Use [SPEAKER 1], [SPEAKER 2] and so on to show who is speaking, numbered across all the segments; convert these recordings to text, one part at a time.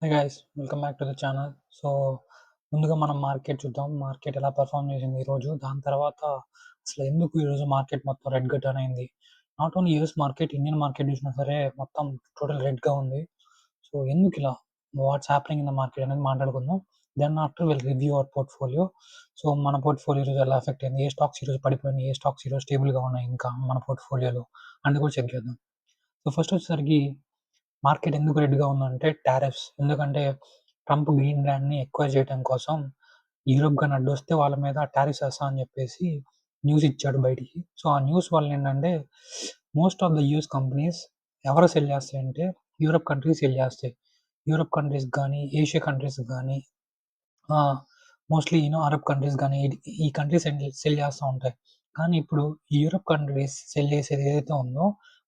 [SPEAKER 1] Hey guys, welcome back to the channel. So ముందుగా మనం market చూద్దాం. మార్కెట్ ఎలా పర్ఫామ్ చేసింది ఈరోజు, దాని తర్వాత అసలు ఎందుకు ఈరోజు మార్కెట్ మొత్తం రెడ్గా టర్న్ అయింది. Not only US market, Indian market చూసినా సరే మొత్తం టోటల్ రెడ్గా ఉంది. సో ఎందుకు ఇలా, what's happening in the market అనేది మాట్లాడుకుందాం. Then after will review our portfolio. So మన పోర్ట్ఫోలియో ఈరోజు ఎలా ఎఫెక్ట్ అయింది, ఏ స్టాక్స్ ఈరోజు పడిపోయినాయి, ఏ స్టాక్స్ ఈరోజు స్టేబుల్గా ఉన్నాయి ఇంకా మన పోర్ట్ఫోలియోలో అన్ని కూడా చెక్ చేద్దాం. సో ఫస్ట్ వచ్చేసరికి మార్కెట్ ఎందుకు రెడ్గా ఉందంటే టారిఫ్స్. ఎందుకంటే ట్రంప్ గ్రీన్ ల్యాండ్ని ఎక్వైర్ చేయడం కోసం యూరోప్ కానీ అడ్డొస్తే వాళ్ళ మీద టారిఫ్స్ వేస్తా అని చెప్పేసి న్యూస్ ఇచ్చాడు బయటికి. సో ఆ న్యూస్ వల్ల ఏంటంటే most of the US companies ఎవరు సెల్ చేస్తాయంటే యూరోప్ కంట్రీస్ సెల్ చేస్తాయి. యూరోప్ కంట్రీస్ కానీ, ఏషియా కంట్రీస్ కానీ, మోస్ట్లీ అరబ్ కంట్రీస్ కానీ, ఈ కంట్రీస్ సెల్ చేస్తూ ఉంటాయి. కానీ ఇప్పుడు యూరోప్ కంట్రీస్ సెల్ చేసేది ఏదైతే ఉందో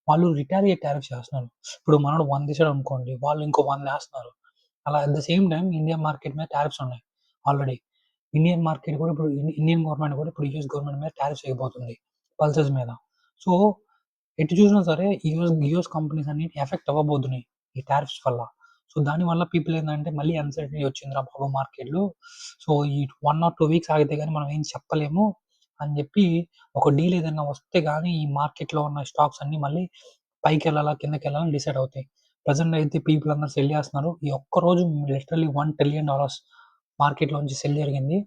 [SPEAKER 1] వాళ్ళు రిటాలియేట్ టారిఫ్స్ చేస్తున్నారు. ఇప్పుడు మనోడు 100 ఇచ్చాడు అనుకోండి, వాళ్ళు ఇంకో 100 వేస్తున్నారు. అలా at the same time Indian market మీద టారిఫ్స్ ఉన్నాయి ఆల్రెడీ. ఇండియన్ మార్కెట్ కూడా ఇప్పుడు ఇండియన్ గవర్నమెంట్ కూడా ఇప్పుడు యూఎస్ గవర్నమెంట్ మీద టారిఫ్స్ చేయబోతుంది పల్సెస్ మీద. సో ఎటు చూసినా సరే యూఎస్ కంపెనీస్ అన్ని ఎఫెక్ట్ అవ్వబోతున్నాయి ఈ టారిఫ్స్ వల్ల. సో దానివల్ల పీపుల్ ఏంటంటే మళ్ళీ అన్సర్టనిటీ వచ్చిందిరా బాబు మార్కెట్లో, సో ఈ 1 or 2 వీక్స్ ఆగితే కానీ మనం ఏం చెప్పలేము అని చెప్పి ఒక డీల్ ఏదైనా వస్తే కానీ ఈ మార్కెట్లో ఉన్న స్టాక్స్ అన్ని మళ్ళీ పైకి వెళ్ళాలా కిందకి వెళ్ళాలని డిసైడ్ అవుతాయి. ప్రజెంట్ అయితే పీపుల్ అందరూ సెల్ చేస్తున్నారు. ఈ ఒక్క రోజు లిటరల్లీ $1 trillion మార్కెట్లోంచి సెల్ జరిగింది.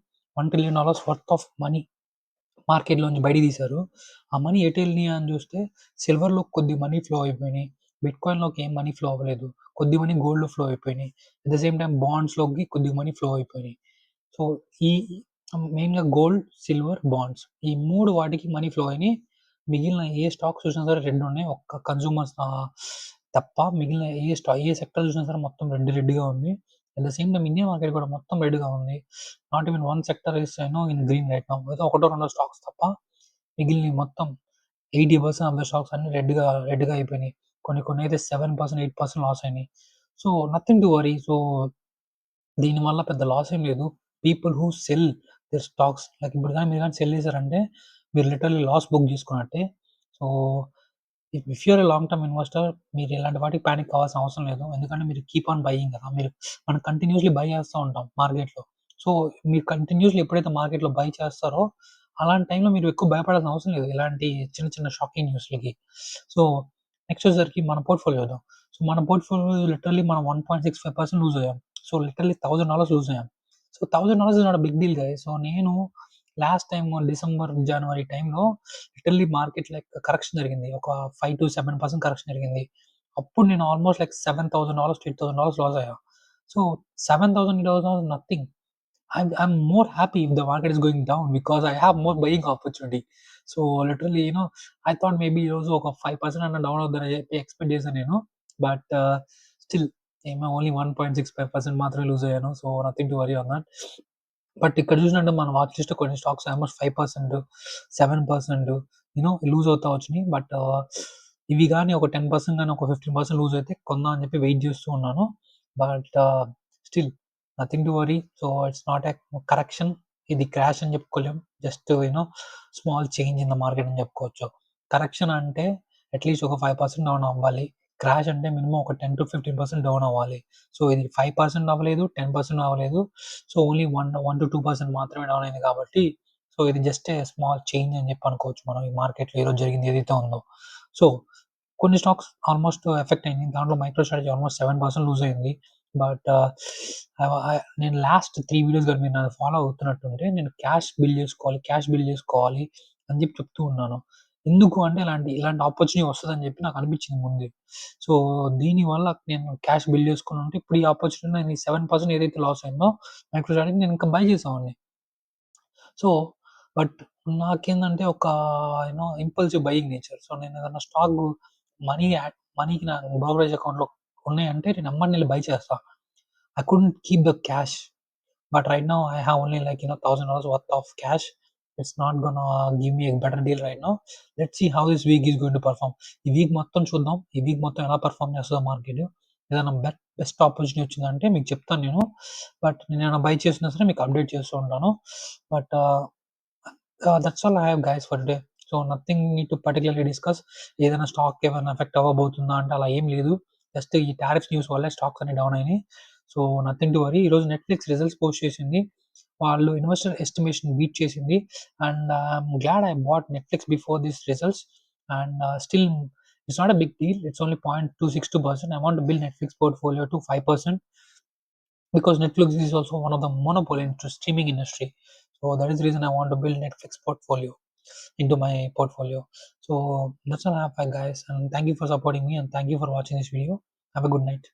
[SPEAKER 1] $1 trillion వర్త్ ఆఫ్ మనీ మార్కెట్లోంచి బయట తీశారు. ఆ మనీ ఎటు వెళ్ళినాయి అని చూస్తే సిల్వర్లో కొద్ది మనీ ఫ్లో అయిపోయినాయి, బిట్కాయిన్లోకి ఏం మనీ ఫ్లో అవ్వలేదు, కొద్ది మనీ గోల్డ్లో ఫ్లో అయిపోయినాయి, అట్ ద సేమ్ టైం బాండ్స్లోకి కొద్ది మనీ ఫ్లో అయిపోయినాయి. సో ఈ మెయిన్గా గోల్డ్, సిల్వర్, బాండ్స్ ఈ 3 వాటికి మనీ ఫ్లో అయినాయి. మిగిలిన ఏ స్టాక్స్ చూసినా సరే రెడ్ ఉన్నాయి, ఒక్క కన్సూమర్స్ తప్ప మిగిలిన ఏ సెక్టర్ చూసినా సరే మొత్తం రెడ్గా ఉంది. At the same time Indian market కూడా మొత్తం రెడ్గా ఉంది. Not even one sector is in green right now. ఏదో ఒకటో రెండో స్టాక్స్ తప్ప మిగిలిన మొత్తం 80% ఆఫ్ ద స్టాక్స్ అన్ని రెడ్గా అయిపోయినాయి. కొన్ని అయితే 7%, 8% లాస్ అయినాయి. So nothing to worry. So దీనివల్ల పెద్ద లాస్ ఏం లేదు. People who sell their stocks, like ఇప్పుడు కానీ మీరు కానీ సెల్ చేశారంటే మీరు లిటరల్లీ లాస్ బుక్ చేసుకున్నట్టే. So if you're a long term investor, మీరు ఇలాంటి వాటికి ప్యానిక్ కావాల్సిన అవసరం లేదు. ఎందుకంటే మీరు కీప్ ఆన్ బయింగ్ కదా, మనం కంటిన్యూస్లీ బై చేస్తూ ఉంటాం మార్కెట్లో. సో మీరు కంటిన్యూస్లీ ఎప్పుడైతే మార్కెట్లో బై చేస్తారో అలాంటి టైంలో మీరు ఎక్కువ భయపడాల్సిన అవసరం లేదు ఇలాంటి చిన్న చిన్న షాకింగ్ న్యూస్లకి. సో నెక్స్ట్ వచ్చేసరికి మన పోర్ట్ఫోలియో చూద్దాం. సో మన పోర్ట్ఫోలియో లిటరల్లీ మనం 1.65% లూజ్ అయ్యాం. సో లిటరల్లీ $1,000 లూజ్ అయ్యాం. So $1,000 is not a big deal guys. So నేను లాస్ట్ టైం డిసెంబర్, జనవరి టైంలో లిటరల్లీ మార్కెట్ లైక్ కరెక్షన్ జరిగింది. ఒక 5 to 7% కరెక్షన్ జరిగింది. అప్పుడు నేను ఆల్మోస్ట్ లైక్ $7,000, $8,000 లాస్ అయ్యా. So 7,000, $8,000 nothing. I'm more happy if the market is going down because I have more buying opportunity. So literally I thought maybe ఈరోజు ఒక 5% అన్న down అవుతుందని చెప్పి ఎక్స్పెక్ట్ చేశాను నేను. బట్ స్టిల్ ఓన్లీ 1.65% మాత్రమే లూజ్ అయ్యాను. So nothing to worry on that. But ఇక్కడ చూసినట్టు మన వాచ్ లిస్ట్ కొన్ని స్టాక్స్ ఆల్మోస్ట్ 5%, 7% లూజ్ అవుతా వచ్చినాయి. బట్ ఇవి కానీ ఒక 10% కానీ ఒక 15% లూజ్ అయితే కొందాం అని చెప్పి వెయిట్ చేస్తూ ఉన్నాను. But still nothing to worry. So it's not a correction, ఇది క్రాష్ అని చెప్పుకోలేం. Just small change in the market అని చెప్పుకోవచ్చు. కరెక్షన్ అంటే అట్లీస్ట్ ఒక 5% డౌన్ అవ్వాలి, క్రాష్ అంటే మినిమం ఒక 10 to 15% డౌన్ అవ్వాలి. సో ఇది 5% అవ్వలేదు, 10% అవ్వలేదు. సో ఓన్లీ 1 to 2% మాత్రమే డౌన్ అయింది కాబట్టి సో ఇది జస్ట్ ఏ స్మాల్ చేంజ్ అని చెప్పి అనుకోవచ్చు మనం ఈ మార్కెట్లో ఈరోజు జరిగింది ఏదైతే ఉందో. సో కొన్ని స్టాక్స్ ఆల్మోస్ట్ ఎఫెక్ట్ అయింది. దాంట్లో మైక్రో స్ట్రాటజీ ఆల్మోస్ట్ 7% లూజ్ అయింది. బట్ నేను లాస్ట్ 3 వీడియోస్ కానీ మీరు నన్ను ఫాలో అవుతున్నట్టుంటే నేను క్యాష్ బిల్డ్ చేసుకోవాలి అని చెప్పి చెప్తూ ఉన్నాను. ఎందుకు అంటే ఇలాంటి ఆపర్చునిటీ వస్తుందని చెప్పి నాకు అనిపించింది ముందే. సో దీనివల్ల నేను క్యాష్ బిల్డ్ చేసుకుని ఉంటే ఇప్పుడు ఈ ఆపర్చునిటీ నేను ఈ 7% ఏదైతే లాస్ అయిందో మైక్రో స్ట్రాటజీ నేను ఇంకా బై చేసేవాడిని. సో బట్ నాకేందంటే ఒక ఇంపల్సివ్ బయింగ్ నేచర్. సో నేను ఏదైనా స్టాక్ మనీకి నా బ్రోకరేజ్ అకౌంట్‌లో ఉన్నాయంటే నేను ఎమ్మటనే బై చేస్తా. I couldn't keep the cash. But right now I have only like $1,000 worth of cash. It's not gonna give me a better deal right now. Let's see how this week is going to perform. ఈ week మొత్తం చూద్దాం. ఈ week మొత్తం ఎలా perform చేస్తుందో market. ఏదైనా best opportunity వచ్చిందంటే మీకు చెప్తాను నేను. బట్ నేను ఏమైనా బై చేసినా సరే మీకు అప్డేట్ చేస్తూ ఉంటాను. But that's all I have guys for today. So nothing need to particularly discuss. ఏదైనా స్టాక్ ఏమైనా ఎఫెక్ట్ అవ్వబోతుందా అంటే అలా ఏం లేదు. జస్ట్ ఈ టారిఫ్ న్యూస్ వల్లే స్టాక్స్ అన్ని డౌన్ అయినాయి. So nothing to worry. ఈరోజు నెట్‌ఫ్లిక్స్ రిజల్ట్స్ పోస్ట్ చేసింది. వాళ్ళు ఇన్వెస్టర్ ఎస్టిమేషన్ బీట్ చేసింది. And I'm glad I bought Netflix before this results. And still it's not a big deal. It's only 0.262%. I want to build Netflix portfolio to 5% because Netflix is also one of the monopoly in the streaming industry. So that is the reason I want to build Netflix portfolio into my portfolio. So that's all I have, guys. And thank you for supporting me and thank you for watching this video. Have a good night.